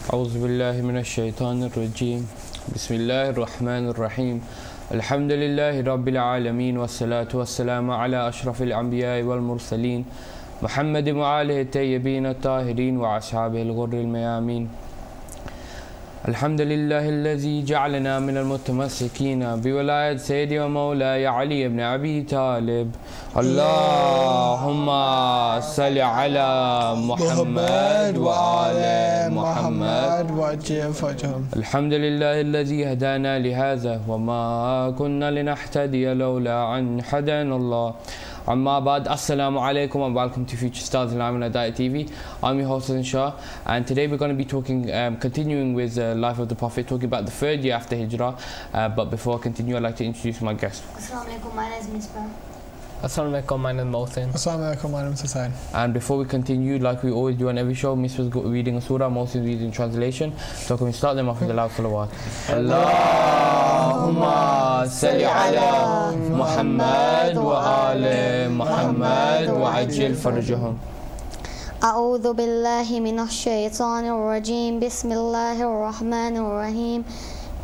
أعوذ بالله من الشيطان الرجيم بسم الله الرحمن الرحيم الحمد لله رب العالمين والصلاة والسلام على أشرف الأنبياء والمرسلين محمد وآله الطيبين الطاهرين وأصحابه الغر الميامين الحمد لله الذي جعلنا من المتمسكين بولاية سيدي ومولاي علي بن أبي طالب اللهم صل على محمد وآل محمد وعجل فرجهم. الحمد لله الذي هدانا لهذا وما كنا لنهتدي لولا أن هدانا الله. Amma ba'd, assalamu alaikum and welcome to Future Stars and I'm on Hidayat TV. I'm your host Shah, and today we're going to be talking, continuing with the life of the Prophet, talking about the third year after Hijrah. But before I continue, I'd like to introduce my guest. Assalamu alaikum, my name is Misbah. Assalamu alaikum, my name is Mohsin. Assalamu alaikum, my name is Hussain. And before we continue, like we always do on every show, Miss was reading a surah, Mohsin reading translation. So can we start them off with the loud salawat? Allahumma salli ala Muhammad wa ala Muhammad wa ajil farjahum. أعوذ بالله من الشيطان الرجيم بسم الله الرحمن الرحيم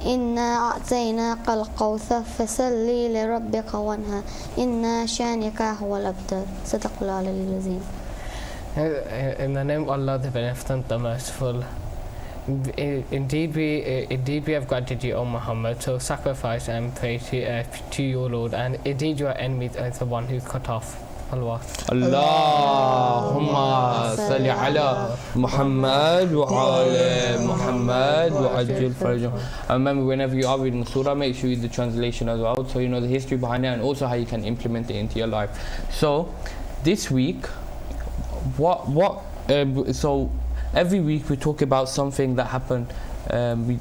إنا أعطيناك الكوثر فصل لربك وانحر إن شانئك هو الأبتر صدق الله العظيم. In the name of Allah, the Beneficent, the Merciful. Indeed we have granted you, O Muhammad, so sacrifice and pray to your Lord, and indeed your enemy is the one who cut off. Allahumma salli ala Muhammad wa ala Muhammad wa ajil farjahum. Remember, whenever you are reading Surah, make sure you read the translation as well, so you know the history behind it and also how you can implement it into your life. So this week, so every week we talk about something that happened. We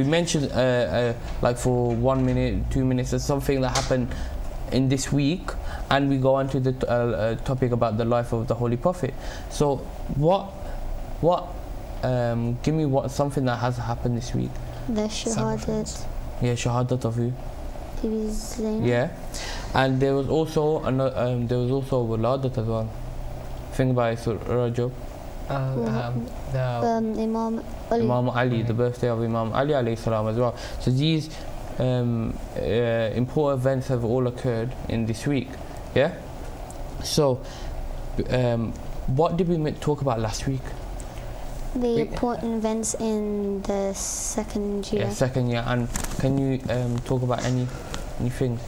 mentioned like for 1 minute, 2 minutes, there's something that happened in this week, and we go on to the topic about the life of the Holy Prophet. So give me something that has happened this week. The Shahadat. Yeah, Shahadat of who? Zainab. Yeah, and there was also Waladat as well. Think about it, Rajab. Imam Ali. Imam Ali, the birthday of Imam Ali alayhi salam as well. So these important events have all occurred in this week. Yeah. So what did we talk about last week? The important events in the second year. Yeah, second year. And can you talk about anything?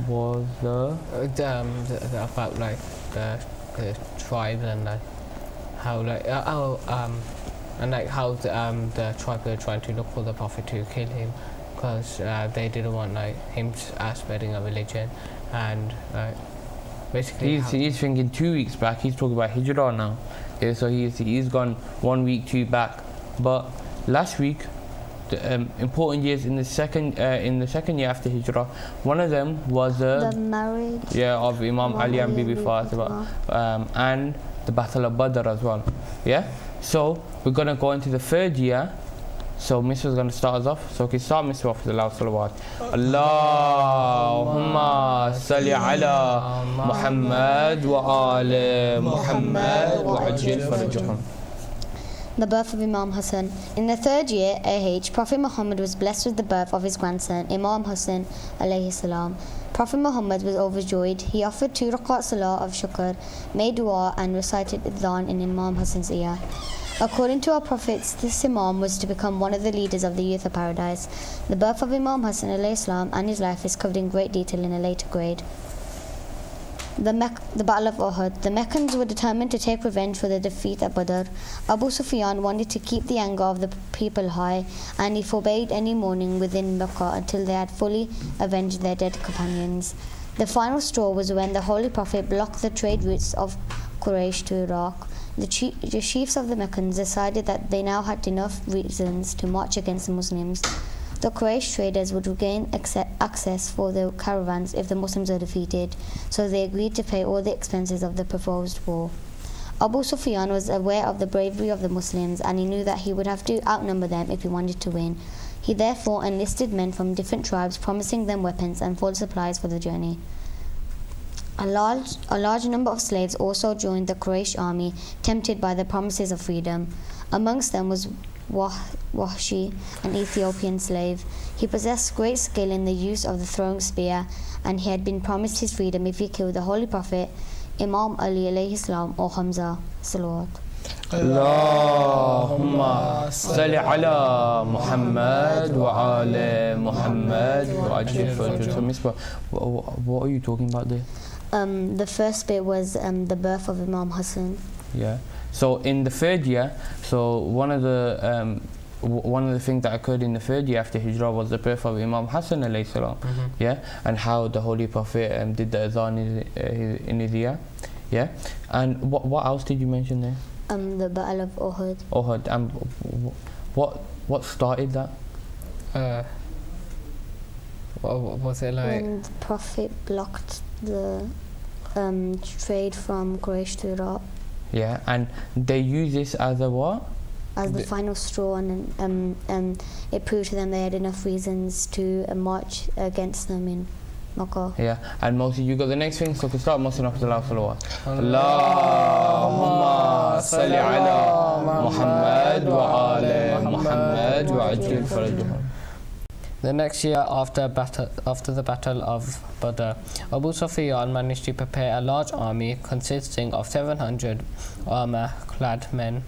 Was about like the tribes and like how like and like how the tribe were trying to look for the Prophet to kill him, because they didn't want like him spreading a religion, and basically he's thinking 2 weeks back. He's talking about Hijrah now. Yeah, so he's gone 1 week, 2 back. But last week, the important years in the second year after Hijrah, one of them was the marriage. Yeah, of Imam Ali and Bibi Fatima, and the Battle of Badr as well. Yeah. So we're gonna go into the third year. So Miss was gonna start us off. So okay, start Miss off with the loud salawat. Allahumma salli ala Muhammad wa ala Muhammad wa ajil farjahum. The birth of Imam Hassan. In the third year, AH, Prophet Muhammad was blessed with the birth of his grandson, Imam Hassan alayhi salam. Prophet Muhammad was overjoyed. He offered 2 rakat salah of shukr, made dua, and recited idhan in Imam Hassan's ear. According to our prophets, this Imam was to become one of the leaders of the youth of paradise. The birth of Imam Hassan alayhi salam and his life is covered in great detail in a later grade. The Battle of Uhud. The Meccans were determined to take revenge for the defeat at Badr. Abu Sufyan wanted to keep the anger of the people high, and he forbade any mourning within Mecca until they had fully avenged their dead companions. The final straw was when the Holy Prophet blocked the trade routes of Quraysh to Iraq. The chiefs of the Meccans decided that they now had enough reasons to march against the Muslims. The Quraysh traders would regain access for the caravans if the Muslims were defeated, so they agreed to pay all the expenses of the proposed war. Abu Sufyan was aware of the bravery of the Muslims, and he knew that he would have to outnumber them if he wanted to win. He therefore enlisted men from different tribes, promising them weapons and full supplies for the journey. A large number of slaves also joined the Quraysh army, tempted by the promises of freedom. Amongst them was Wahshi, an Ethiopian slave. He possessed great skill in the use of the throwing spear, and he had been promised his freedom if he killed the Holy Prophet, Imam Ali alayhi salam, or Hamza. Salawat. Allahumma salli ala Muhammad wa ala Muhammad wa ajil farajah. So Miss, what are you talking about there? The first bit was the birth of Imam Hassan. Yeah. So in the third year, so one of the things that occurred in the third year after Hijrah was the birth of Imam Hassan alayhi salam. Yeah, and how the Holy Prophet did the adhan in his ear. Yeah, and what else did you mention there? The Battle of Uhud. Uhud. And what started that? What was it like? When the Prophet blocked the trade from Quraysh to Iraq. Yeah, and they use this as a what? As the final straw, and it proved to them they had enough reasons to march against them in Makkah. Yeah, and Mosi, you got the next thing, so we can start Mosi after the last salawat. Allahumma salli ala Muhammad wa ala Muhammad wa ajil farajah. The next year after the Battle of Badr, Abu Sufyan managed to prepare a large army consisting of 700 armor-clad men,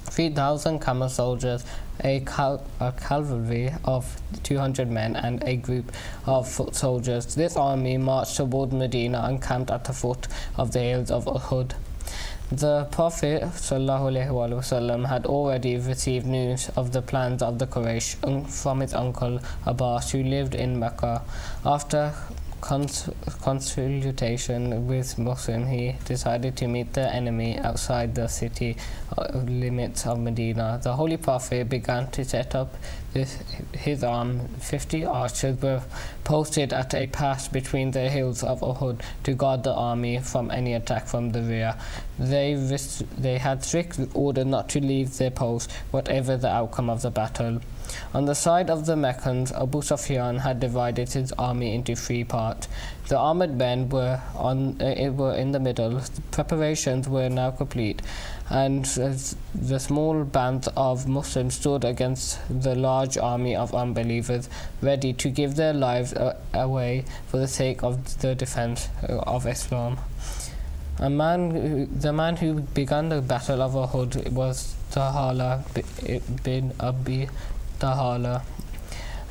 3,000 camel soldiers, a cavalry of 200 men, and a group of foot soldiers. This army marched toward Medina and camped at the foot of the hills of Uhud. The Prophet ﷺ had already received news of the plans of the Quraysh from his uncle Abbas, who lived in Mecca. After consultation with Muslim, he decided to meet the enemy outside the city limits of Medina. The Holy Prophet began to set up his arm. 50 archers were posted at a pass between the hills of Uhud to guard the army from any attack from the rear. They had strict order not to leave their post, whatever the outcome of the battle. On the side of the Meccans, Abu Sufyan had divided his army into 3 parts. The armored men were in the middle. The preparations were now complete, and the small bands of Muslims stood against the large army of unbelievers, ready to give their lives away for the sake of the defense of Islam. The man who began the Battle of Uhud was Tahala bin Abi Tahala,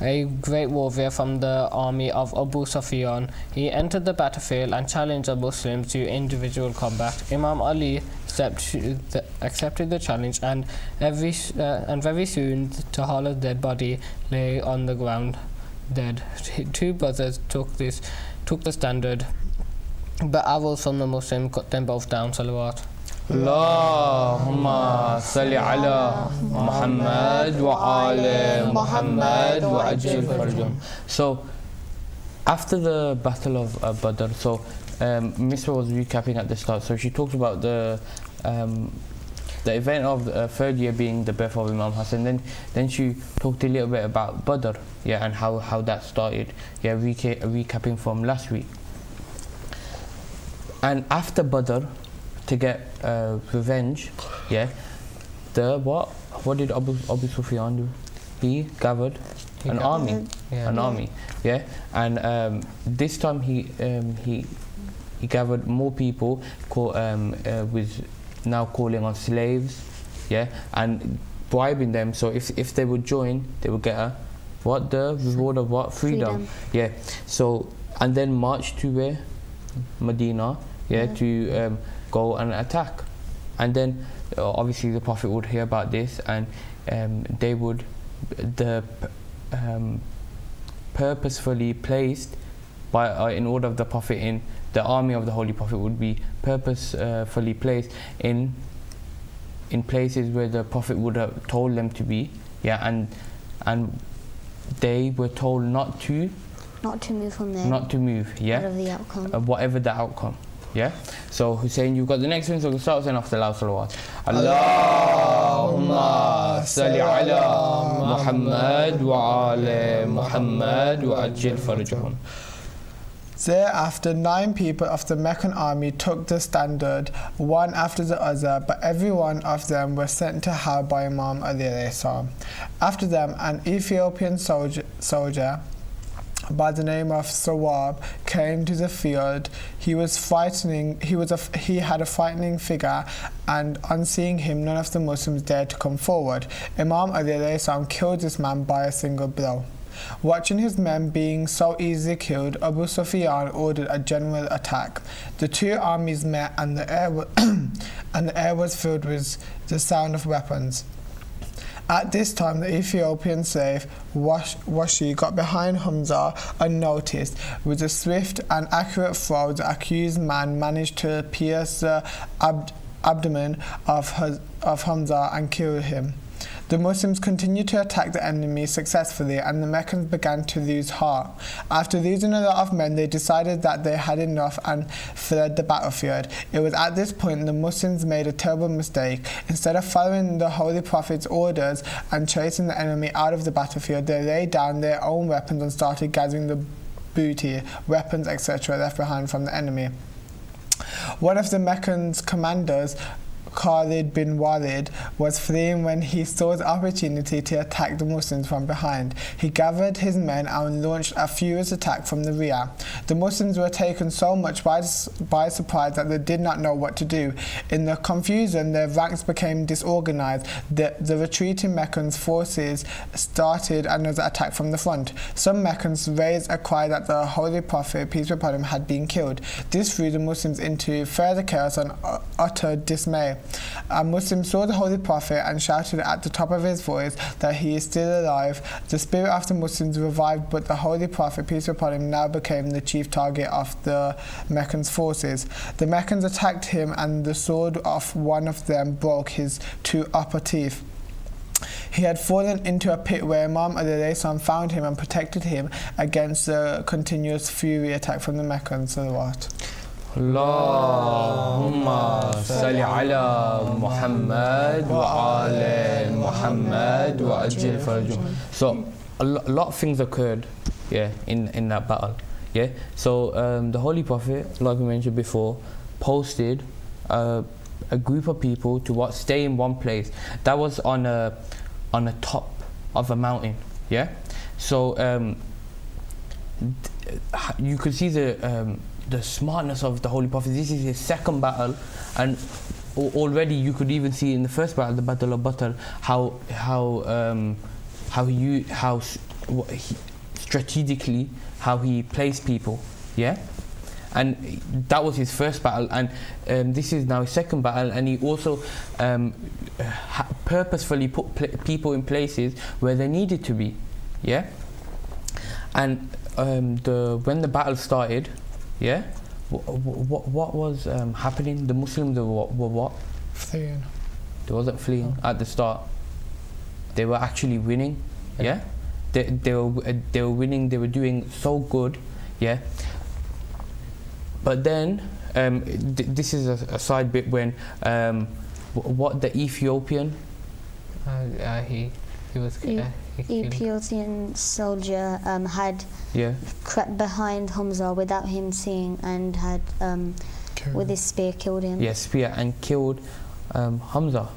a great warrior from the army of Abu Sufyan. He entered the battlefield and challenged the Muslims to individual combat. Imam Ali accepted the challenge, and very soon Tahala's dead body lay on the ground dead. 2 brothers took the standard, but arrows from the Muslims cut them both down. Salawat. Allahumma salli ala Muhammad wa ala Muhammad wa ajil farajah. So after the Battle of Badr, so Misra was recapping at the start, so she talked about the event of the 3rd year being the birth of Imam Hassan. Then she talked a little bit about Badr, yeah, and how that started, yeah, recapping from last week. And after Badr, to get revenge, yeah, what did Abu Sufyan do? He gathered an army, yeah, and this time he gathered more people, with now calling on slaves, yeah, and bribing them. So if they would join, they would get the reward of what? Freedom. Yeah. So and then march to where? Medina, yeah, to go and attack. And then obviously the Prophet would hear about this, and they would purposefully placed by in order of the Prophet, in the army of the Holy Prophet would be purposefully placed in places where the Prophet would have told them to be, yeah, and they were told not to move from there, not to move, yeah, whatever the outcome. Yeah. So Hussein, you've got the next one, so we'll start saying after the salawat. Allahumma salli ala Muhammad wa ala Muhammad wa ajil farajahum. Thereafter, 9 people of the Meccan army took the standard, one after the other, but every one of them was sent to hell by Imam Ali alayhi salam. After them, an Ethiopian soldier by the name of Sawab came to the field. He was frightening. He had a frightening figure, and on seeing him, none of the Muslims dared to come forward. Imam Ali alayhi salam killed this man by a single blow. Watching his men being so easily killed, Abu Sufyan ordered a general attack. The two armies met, and the air was filled with the sound of weapons. At this time, the Ethiopian slave Washi got behind Hamza unnoticed. With a swift and accurate throw, the accused man managed to pierce the abdomen of Hamza and kill him. The Muslims continued to attack the enemy successfully, and the Meccans began to lose heart. After losing a lot of men, they decided that they had enough and fled the battlefield. It was at this point the Muslims made a terrible mistake. Instead of following the Holy Prophet's orders and chasing the enemy out of the battlefield, they laid down their own weapons and started gathering the booty, weapons, etc. left behind from the enemy. One of the Meccan's commanders, Khalid bin Walid, was fleeing when he saw the opportunity to attack the Muslims from behind. He gathered his men and launched a furious attack from the rear. The Muslims were taken so much by surprise that they did not know what to do. In the confusion, their ranks became disorganized. The retreating Meccan forces started another attack from the front. Some Meccans raised a cry that the Holy Prophet, peace be upon him, had been killed. This threw the Muslims into further chaos and utter dismay. A Muslim saw the Holy Prophet and shouted at the top of his voice that he is still alive. The spirit of the Muslims revived, but the Holy Prophet, peace be upon him, now became the chief target of the Meccan's forces. The Meccans attacked him, and the sword of one of them broke his 2 upper teeth. He had fallen into a pit where Imam Ali found him and protected him against the continuous fury attack from the Meccans. Salawat. Allahumma salli ala Muhammad wa ala Muhammad wa ajil farajum. So a lot of things occurred, in that battle, So the Holy Prophet, like we mentioned before, posted a group of people to stay in one place. That was on a top of a mountain, So you could see the smartness of the Holy Prophet. This is his second battle, and already you could even see in the first battle, the Battle of Badr, how strategically how he placed people, and that was his first battle, and this is now his second battle, and he also purposefully put people in places where they needed to be, and when the battle started, what was happening? The Muslims were what? Fleeing. They wasn't fleeing at the start. They were actually winning. They were winning. They were doing so good. But then this is a side bit when what the Ethiopian. He was. Ethiopian soldier had crept behind Hamza without him seeing and had with his spear killed him. Spear and killed Hamza.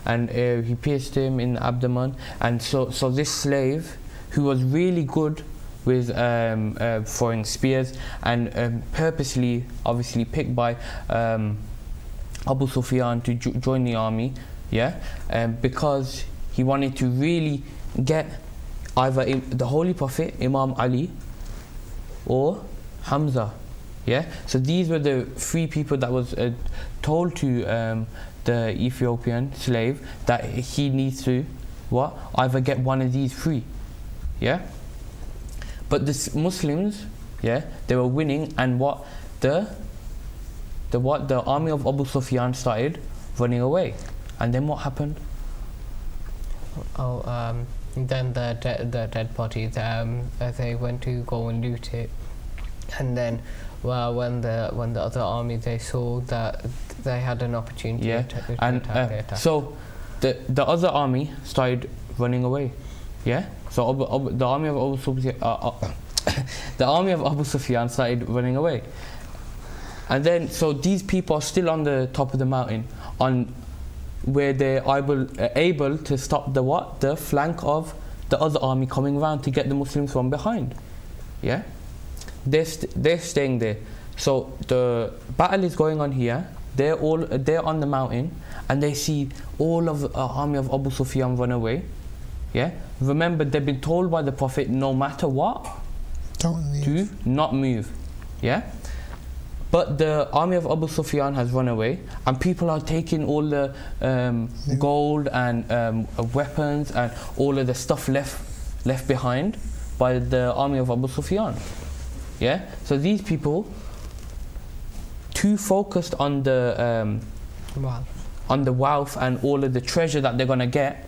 And he pierced him in the abdomen. And so this slave, who was really good with throwing spears and purposely, obviously picked by Abu Sufyan to join the army, because he wanted to really get either the Holy Prophet, Imam Ali, or Hamza. So these were the 3 people that was told to the Ethiopian slave that he needs to either get one of these 3. But the Muslims, they were winning, and the army of Abu Sufyan started running away. And then what happened? Then the dead bodies, they went to go and loot it, and then when the other army, they saw that they had an opportunity to attack. So the other army started running away. So the army of the army of Abu Sufyan started running away. And then, so these people are still on the top of the mountain, on where they're able to stop the what? The flank of the other army coming around to get the Muslims from behind. Yeah? They're staying there. So the battle is going on here. They're on the mountain, and they see all of the army of Abu Sufyan run away. Yeah? Remember, they've been told by the Prophet, no matter what, Don't leave. do not move. Yeah? But the army of Abu Sufyan has run away, and people are taking all the gold and weapons and all of the stuff left behind by the army of Abu Sufyan. Yeah? So these people, too focused on the wealth and all of the treasure that they're gonna get,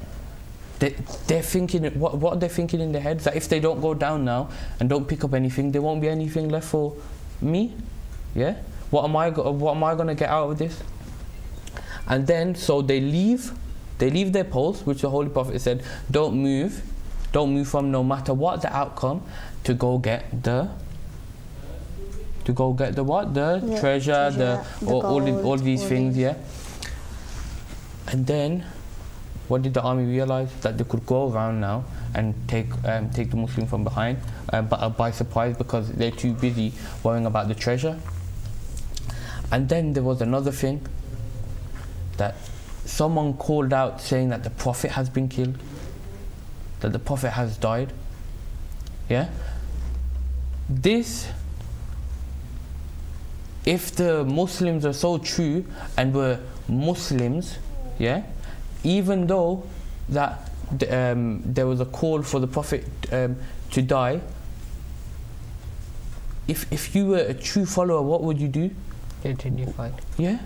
they're thinking, what they're thinking in their heads, that if they don't go down now and don't pick up anything, there won't be anything left for me. Yeah, what am I gonna get out of this? And then so they leave their post, which the Holy Prophet said, don't move from, no matter what the outcome, to go get the what? The treasure, all these things, yeah. And then what did the army realize? That they could go around now and take the Muslim from behind, but by surprise, because they're too busy worrying about the treasure. And then there was another thing, that someone called out saying that the Prophet has been killed, that the Prophet has died. Yeah? This, if the Muslims are so true and were Muslims, yeah, even though that there was a call for the Prophet to die, if you were a true follower, what would you do? Continue fight. Yeah.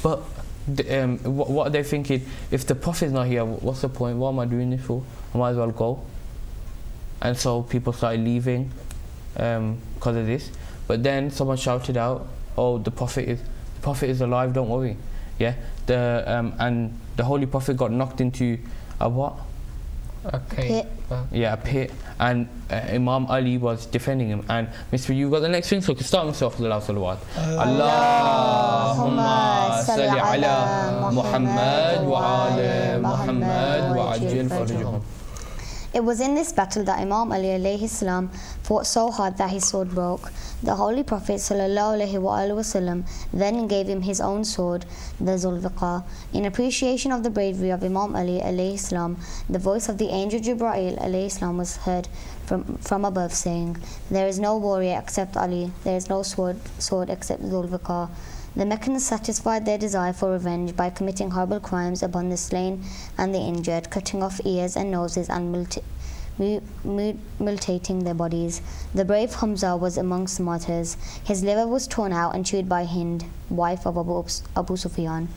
But what are they thinking? If the Prophet's not here, what's the point? What am I doing this for? I might as well go. And so people started leaving because of this. But then someone shouted out, "Oh, the Prophet is alive. Don't worry." Yeah. And the Holy Prophet got knocked into a what? A pit. Yeah, a pit. And Imam Ali was defending him. And Mr. You got the next thing, so you can start with salawat. Allahumma salli ala Muhammad wa ala Muhammad wa ajil farjahum. It was in this battle that Imam Ali alayhi salam fought so hard that his sword broke. The Holy Prophet sallallahu alayhi wa alihi wasallam then gave him his own sword, the Zulfiqar. In appreciation of the bravery of Imam Ali alayhi salam, the voice of the angel Jibreel alayhi salam was heard from above saying, "There is no warrior except Ali, there is no sword except Zulfiqar." The Meccans satisfied their desire for revenge by committing horrible crimes upon the slain and the injured, cutting off ears and noses and mutilating their bodies. The brave Hamza was amongst the martyrs. His liver was torn out and chewed by Hind, wife of Abu Sufyan.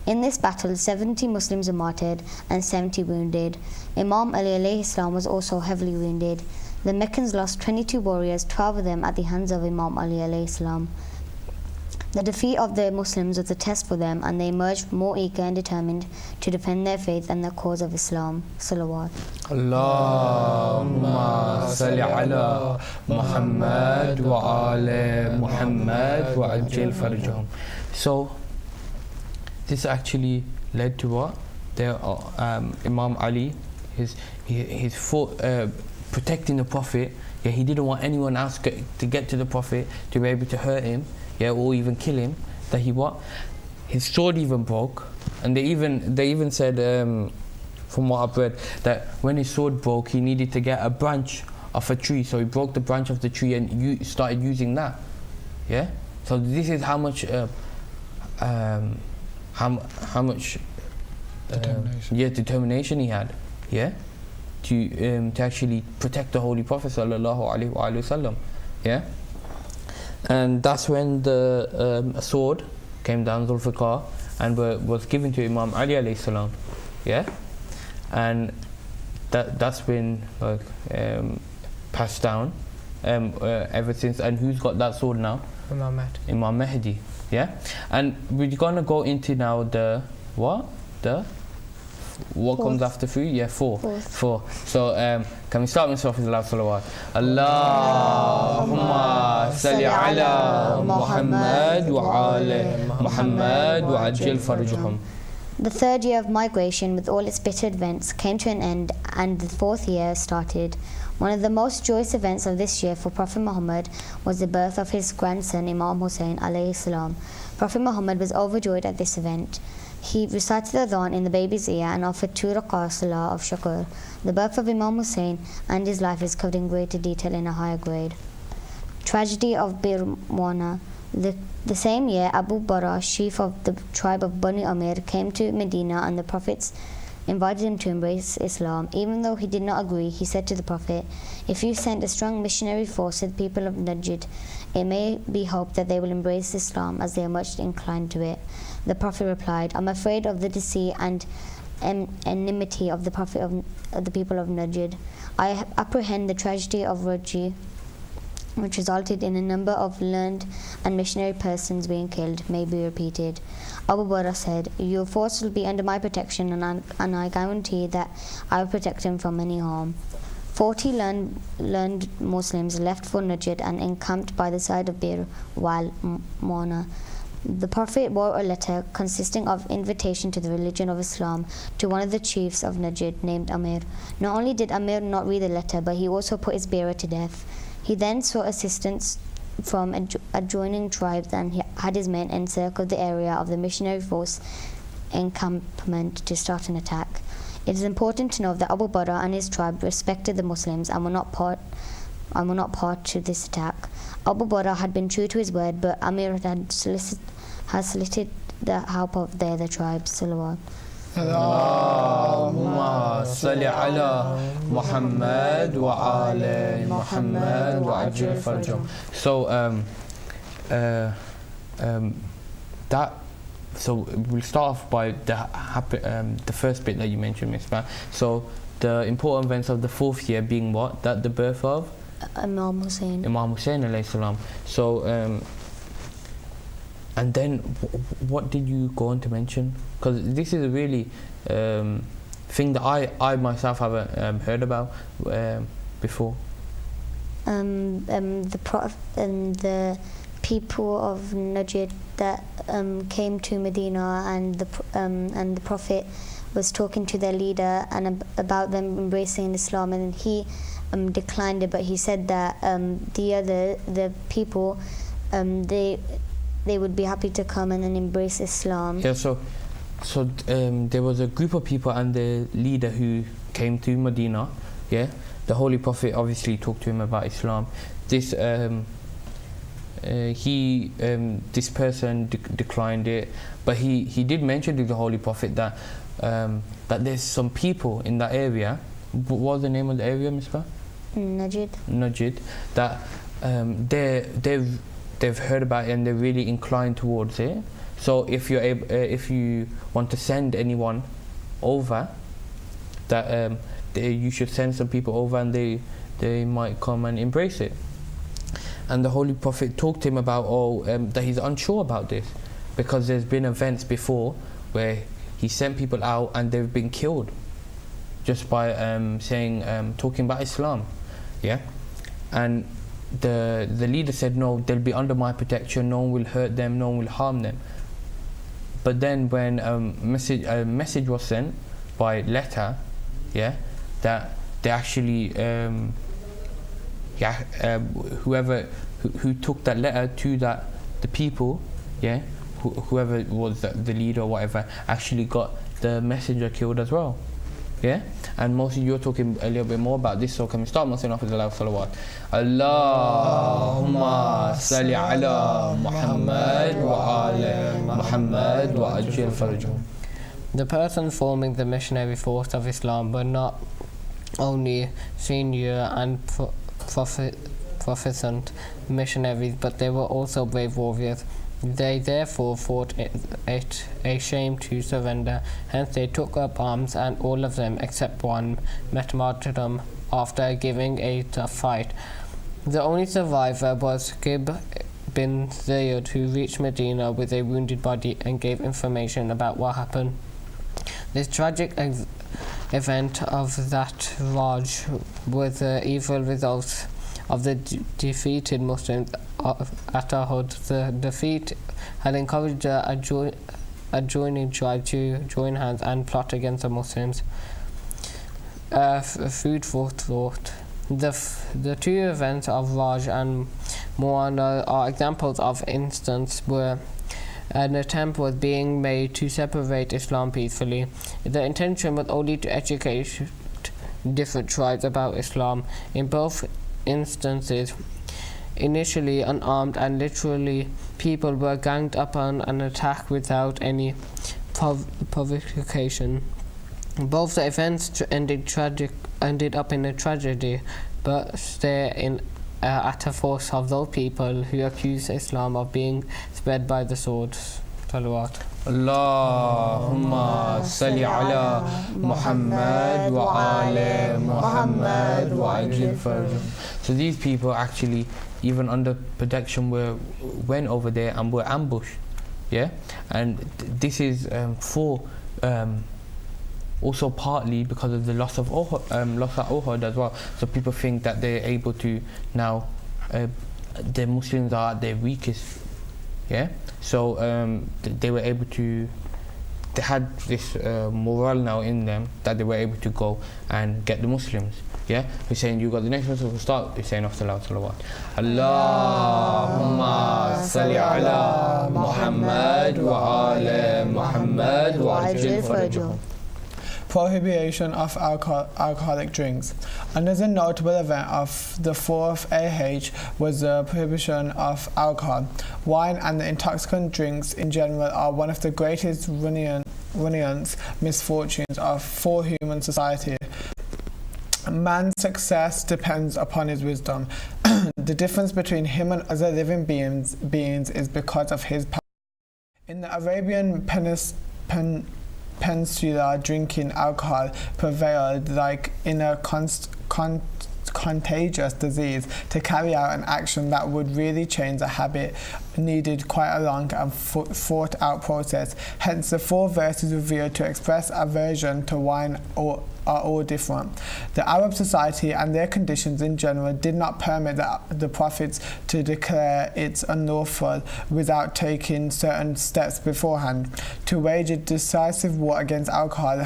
In this battle, 70 Muslims were martyred and 70 wounded. Imam Ali alayhi salam was also heavily wounded. The Meccans lost 22 warriors, 12 of them at the hands of Imam Ali alayhi salam. The defeat of the Muslims was a test for them, and they emerged more eager and determined to defend their faith and the cause of Islam. Salawat. Allahumma salli ala Muhammad wa ala Muhammad wa ajil farjahum. So this actually led to what? Imam Ali, his fought protecting the Prophet. Yeah, he didn't want anyone else to get to the Prophet, to be able to hurt him, yeah, or even kill him. That his sword even broke, and they even said, from what I've read, that when his sword broke, he needed to get a branch of a tree, so he broke the branch of the tree and started using that. Yeah. So this is how much determination he had. Yeah. To actually protect the Holy Prophet sallallahu alaihi wasallam. Yeah. And that's when the sword came down, Zulfiqar, and was given to Imam Ali alayhi salam. Yeah. And that's been passed down ever since. And who's got that sword now? Imam Mahdi. Yeah. And we're gonna go into now the what comes Fourth. after 3? Yeah, 4. Fourth. 4. So can we start with Surah Al-Salawat? Allahumma salli ala Muhammad wa ali Muhammad wa ajil farjahum. The third year of migration, with all its bitter events, came to an end, and the fourth year started. One of the most joyous events of this year for Prophet Muhammad was the birth of his grandson, Imam Hussein alayhi salam. Prophet Muhammad was overjoyed at this event. He recited the adhan in the baby's ear and offered 2 rak'ah salah of shukr. The birth of Imam Hussein and his life is covered in greater detail in a higher grade. Tragedy of Bir Muana. The same year, Abu Bara, chief of the tribe of Bani Amir, came to Medina, and the prophets invited him to embrace Islam. Even though he did not agree, he said to the Prophet, "If you send a strong missionary force to the people of Najd, it may be hoped that they will embrace Islam, as they are much inclined to it." The Prophet replied, "I'm afraid of the deceit and enmity of the Prophet of the people of Najd. I apprehend the tragedy of Raji, which resulted in a number of learned and missionary persons being killed, may be repeated." Abu Bara said, "Your force will be under my protection, and I guarantee that I will protect him from any harm." 40 learned Muslims left for Najd and encamped by the side of Bir Wal Mona. The Prophet wrote a letter consisting of invitation to the religion of Islam to one of the chiefs of Najd named Amir. Not only did Amir not read the letter, but he also put his bearer to death. He then sought assistance from adjoining tribes, and he had his men encircle the area of the missionary force encampment to start an attack. It is important to note that Abu Bara and his tribe respected the Muslims and were not part to this attack. Abu Bara had been true to his word, but Amir had solicited the help of the other tribes. Salawat. Allahumma salli ala Muhammad wa ali Muhammad wa ajil farjahum. So we'll start off by the first bit that you mentioned, Miss Ba. So the important events of the 4th year being what? That the birth of Imam Hussein. Imam Hussein alayhi salam. So and then what did you go on to mention? Because this is a really thing that I myself haven't heard about before. The people of Najd that came to Medina, and the Prophet was talking to their leader and about them embracing Islam, and he declined it, but he said that the people they would be happy to come and then embrace Islam. Yeah, so there was a group of people and the leader who came to Medina. Yeah, the Holy Prophet obviously talked to him about Islam. This person declined it, but he did mention to the Holy Prophet that there's some people in that area. What was the name of the area, Misbah? Najd. That they've heard about it and they're really inclined towards it. So if you want to send anyone over, that you should send some people over, and they might come and embrace it. And the Holy Prophet talked to him about that he's unsure about this, because there's been events before where he sent people out and they've been killed just by talking about Islam. Yeah, and the leader said, no, they'll be under my protection, no one will hurt them, no one will harm them. But then when a message was sent by letter, yeah, that they actually whoever who took that letter to the people, yeah, whoever was the leader or whatever, actually got the messenger killed as well. Yeah, and mostly you're talking a little bit more about this, so can we start Muslim off with the salawat? Allahumma salli ala Muhammad wa ali Muhammad wa ajil farjahum. The person forming the missionary force of Islam were not only senior and proficient missionaries, but they were also brave warriors. They therefore thought it a shame to surrender. Hence they took up arms, and all of them except one met martyrdom after giving a tough fight. The only survivor was Qib bin Zayed, who reached Medina with a wounded body and gave information about what happened. This tragic event of that Raj with the evil results of the defeated Muslims at Uhud. The defeat had encouraged the adjoining tribe to join hands and plot against the Muslims. Food for thought. The two events of Raj and Mu'ana are examples of instances where an attempt was being made to separate Islam peacefully. The intention was only to educate different tribes about Islam. In both instances, initially unarmed and literally people were ganged up on an attack without any provocation. Both the events ended up in a tragedy, but stay at a force of those people who accuse Islam of being spread by the sword. Salawat. Allahumma salli ala Muhammad wa ala Muhammad wa ajil farjahum. So these people actually, even under protection, went over there and were ambushed. Yeah, and this is also partly because of the loss at Uhud as well. So people think that they're able to now, the Muslims are at their weakest. Yeah, so they were able to. They had this morale now in them that they were able to go and get the Muslims. Yeah, we're saying you got the next Muslim to start. We're saying after salawat. Allahumma salli ala Muhammad wa ala Muhammad wa ajil farjahum. Prohibition of alcoholic drinks. Another notable event of the 4th AH was the prohibition of alcohol. Wine and the intoxicant drinks in general are one of the greatest ruinous misfortunes for human society. Man's success depends upon his wisdom. The difference between him and other living beings is because of his power. In the Arabian Peninsula, drinking alcohol prevailed like in a contagious disease. To carry out an action that would really change a habit needed quite a long and thought out process. Hence the 4 verses revealed to express aversion to wine are all different. The Arab society and their conditions in general did not permit the prophets to declare it unlawful without taking certain steps beforehand. To wage a decisive war against alcohol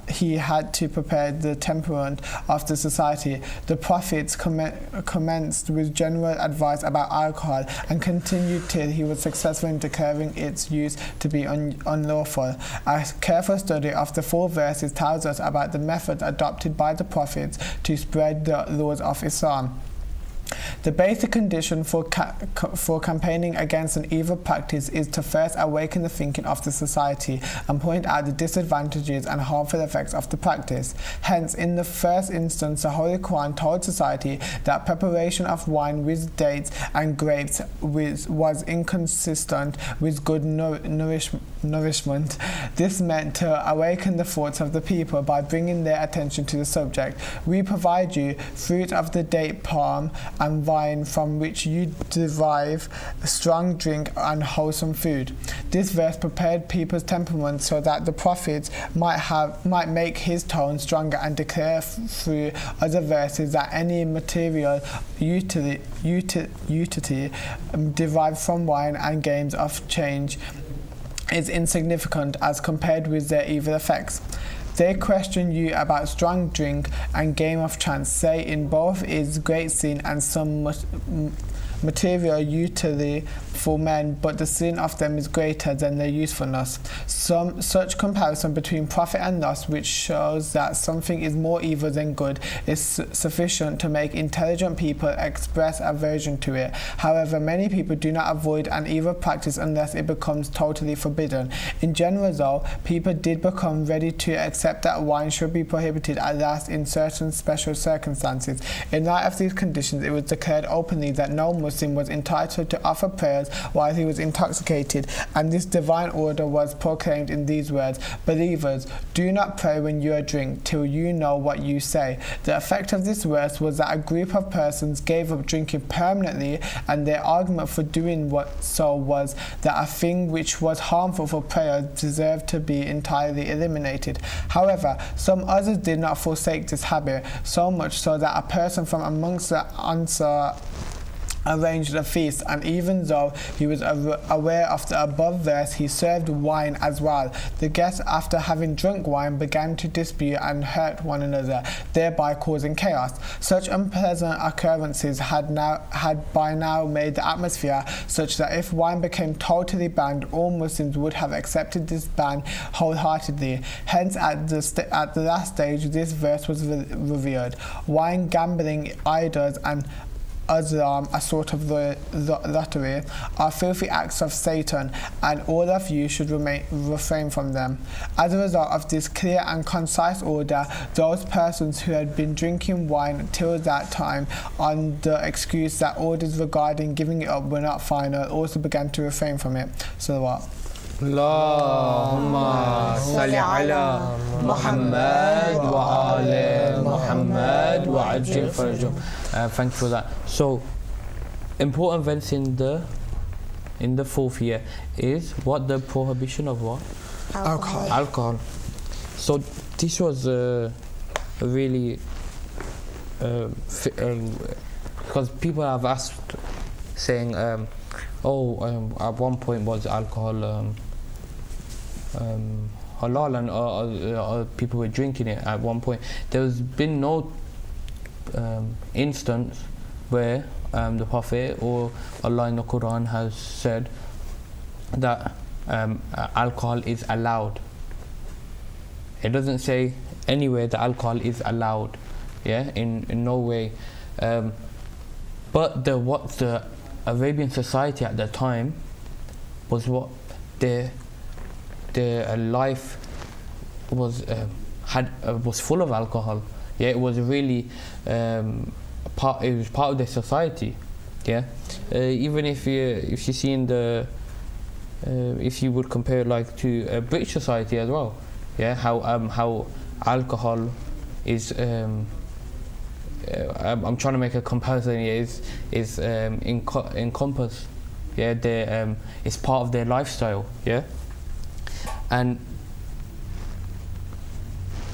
he had to prepare the temperament of the society. The prophets commenced with general advice about alcohol and continued till he was successful in declaring its use to be unlawful. A careful study of the 4 verses tells us about the methods adopted by the prophets to spread the laws of Islam. The basic condition for campaigning against an evil practice is to first awaken the thinking of the society and point out the disadvantages and harmful effects of the practice. Hence, in the first instance, the Holy Quran told society that preparation of wine with dates and grapes was inconsistent with good nourishment. This meant to awaken the thoughts of the people by bringing their attention to the subject. We provide you fruit of the date palm and wine from which you derive strong drink and wholesome food. This verse prepared people's temperament so that the prophets might make his tone stronger and declare through other verses that any material utility derived from wine and games of change is insignificant as compared with their evil effects. They question you about strong drink and game of chance, say in both is great sin and some material utility for men, but the sin of them is greater than their usefulness. Such comparison between profit and loss, which shows that something is more evil than good, is sufficient to make intelligent people express aversion to it. However, many people do not avoid an evil practice unless it becomes totally forbidden. In general, though, people did become ready to accept that wine should be prohibited at last in certain special circumstances. In light of these conditions, it was declared openly that no Muslim was entitled to offer prayers while he was intoxicated, and this divine order was proclaimed in these words: Believers, do not pray when you are drunk till you know what you say. The effect of this verse was that a group of persons gave up drinking permanently, and their argument for doing so was that a thing which was harmful for prayer deserved to be entirely eliminated. However, some others did not forsake this habit, so much so that a person from amongst the Ansar arranged a feast, and even though he was aware of the above verse, he served wine as well. The guests, after having drunk wine, began to dispute and hurt one another, thereby causing chaos. Such unpleasant occurrences had by now made the atmosphere such that if wine became totally banned, all Muslims would have accepted this ban wholeheartedly. Hence, at the last stage, this verse was revealed. Wine, gambling, idols, and Azlam, a sort of lottery, are filthy acts of Satan, and all of you should refrain from them. As a result of this clear and concise order, those persons who had been drinking wine till that time on the excuse that orders regarding giving it up were not final also began to refrain from it. Salawat. Allahumma salli ala Muhammad wa ala Muhammad wa ajil farajum. Thank you for that. So, important events in the fourth year is what? The prohibition of what? Alcohol. So this was really because people have asked, saying, at one point was alcohol halal, and people were drinking it at one point. There's been no instance where the Prophet or Allah in the Quran has said that alcohol is allowed. It doesn't say anywhere that alcohol is allowed, in no way. But the Arabian society at the time was what their life was was full of alcohol. It was really part of their society. Even if you see in the if you would compare like to British society as well, how alcohol is I'm trying to make a comparison. Is encompassed. It's part of their lifestyle. And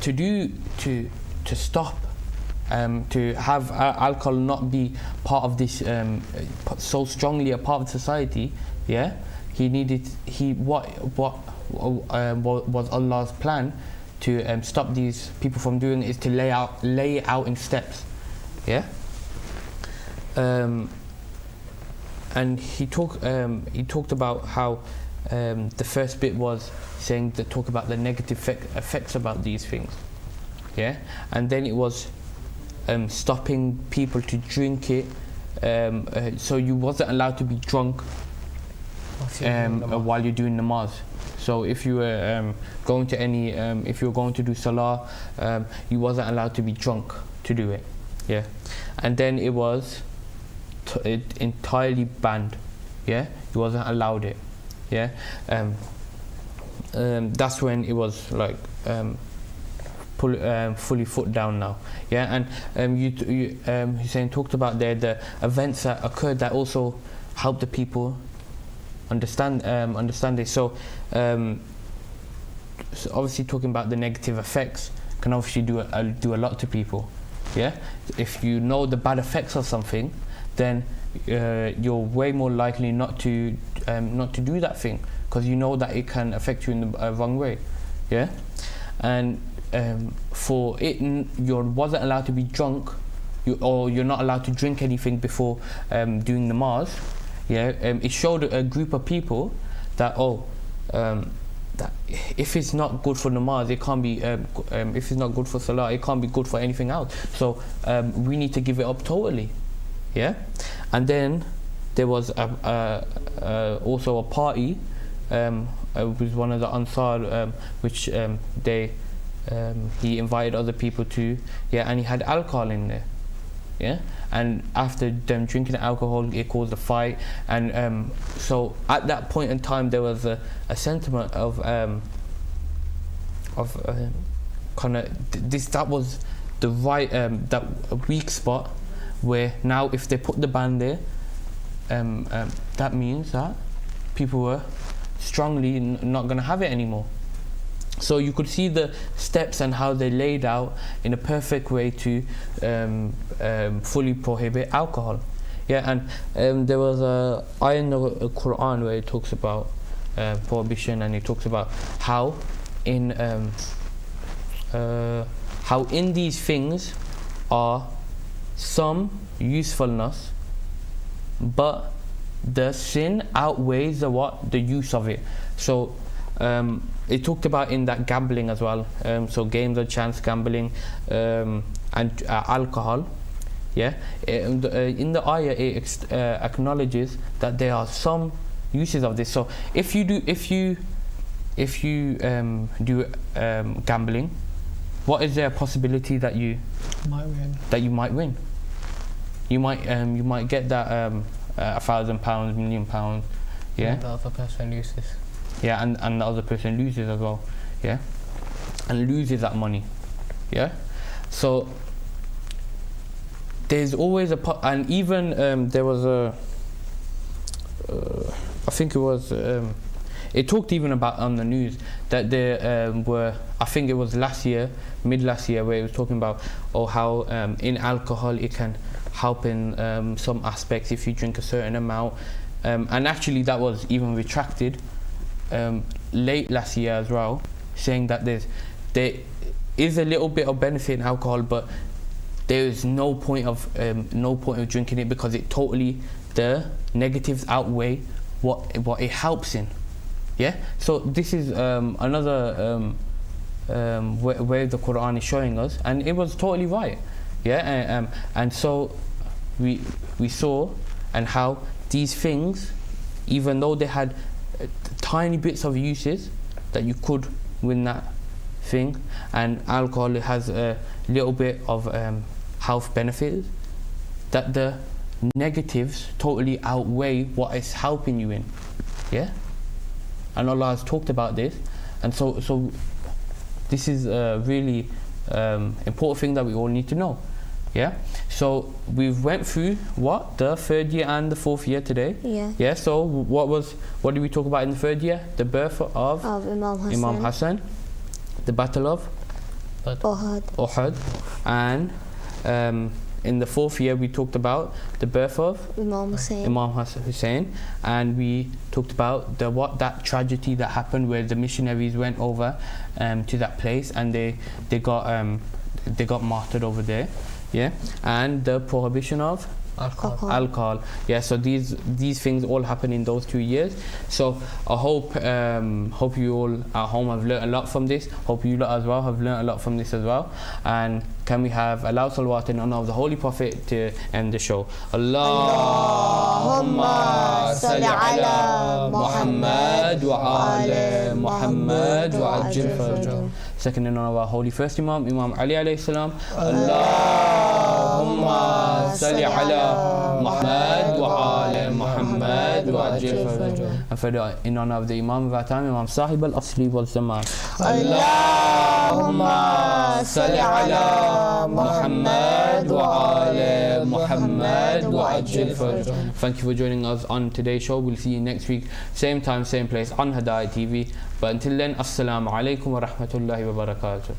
to stop, to have alcohol not be part of this so strongly a part of society. What was Allah's plan to stop these people from doing it is to lay it out in steps. And he talked about how the first bit was saying to talk about the negative effects about these things, and then it was stopping people to drink it, so you wasn't allowed to be drunk while you're doing namaz. So if you were going to if you were going to do salah, you wasn't allowed to be drunk to do it. And then it was entirely banned. You wasn't allowed it. That's when it was like fully put down now. And Hussein talked about the events that occurred that also helped the people understand it. So obviously talking about the negative effects can obviously do a lot to people. If you know the bad effects of something, then you're way more likely not to do that thing, because you know that it can affect you in the wrong way. And for it, you wasn't allowed to be drunk, or you're not allowed to drink anything before doing namaz. It showed a group of people that that if it's not good for namaz, it can't be. If it's not good for salah, it can't be good for anything else. So we need to give it up totally. And then there was also a party with one of the Ansar, which he invited other people to, and he had alcohol in there, and after them drinking alcohol, it caused a fight. And so at that point in time, there was a sentiment of kind of this. That was the right that weak spot where now if they put the ban there, that means that people were strongly not going to have it anymore. So you could see the steps and how they laid out in a perfect way to fully prohibit alcohol. Yeah, and there was a ayah in the Quran where it talks about prohibition, and it talks about how in these things are some usefulness, but the sin outweighs the use of it. So it talked about in that gambling as well, so games of chance gambling and alcohol. Yeah, in the ayah it acknowledges that there are some uses of this. So if you do gambling, what is there a possibility that you might win? You might get that £1,000, £1 million. Yeah. And the other person loses. Yeah, and the other person loses as well. Yeah, and loses that money. Yeah, so there's always and even there was a I think it was it talked even about on the news that there were, I think it was mid last year, where it was talking about how in alcohol it can help in some aspects if you drink a certain amount, and actually that was even retracted late last year as well, saying that there is a little bit of benefit in alcohol, but there is no point of drinking it, because the negatives outweigh what it helps in. Yeah, so this is another way the Quran is showing us, and it was totally right. Yeah, and so we saw and how these things, even though they had tiny bits of uses that you could win that thing, and alcohol has a little bit of health benefits, that the negatives totally outweigh what it's helping you in. Yeah, and Allah has talked about this, and so this is a really important thing that we all need to know. Yeah, so we've went through the third year and the fourth year today. Yeah, so what did we talk about in the third year? The birth of Imam Hassan, the battle of Uhud, and in the fourth year we talked about the birth of Imam Hussein, and we talked about that tragedy that happened where the missionaries went over to that place, and they got martyred over there. Yeah, and the prohibition of alcohol. Yeah, so these things all happen in those 2 years. So I hope you all at home have learnt a lot from this. Hope you lot as well have learnt a lot from this as well. And can we have a loud salawat in honor of the Holy Prophet to end the show? Allahumma salli ala Muhammad wa ala Muhammad wa ajil farajahum. Second in honor of our holy first Imam Ali alayhi salam. Allahumma salli ala Muhammad wa ala Muhammad wa ajil farajahum. And further in honor of the Imam of our time, Imam Sahib al-Asli wal Zaman. Allahumma salli ala Muhammad wa ala Muhammad wa ajil farajahum. Thank you for joining us on today's show. We'll see you next week, same time, same place on Hidayat TV. But until then, assalamu alaikum wa rahmatullahi wa barakatuh.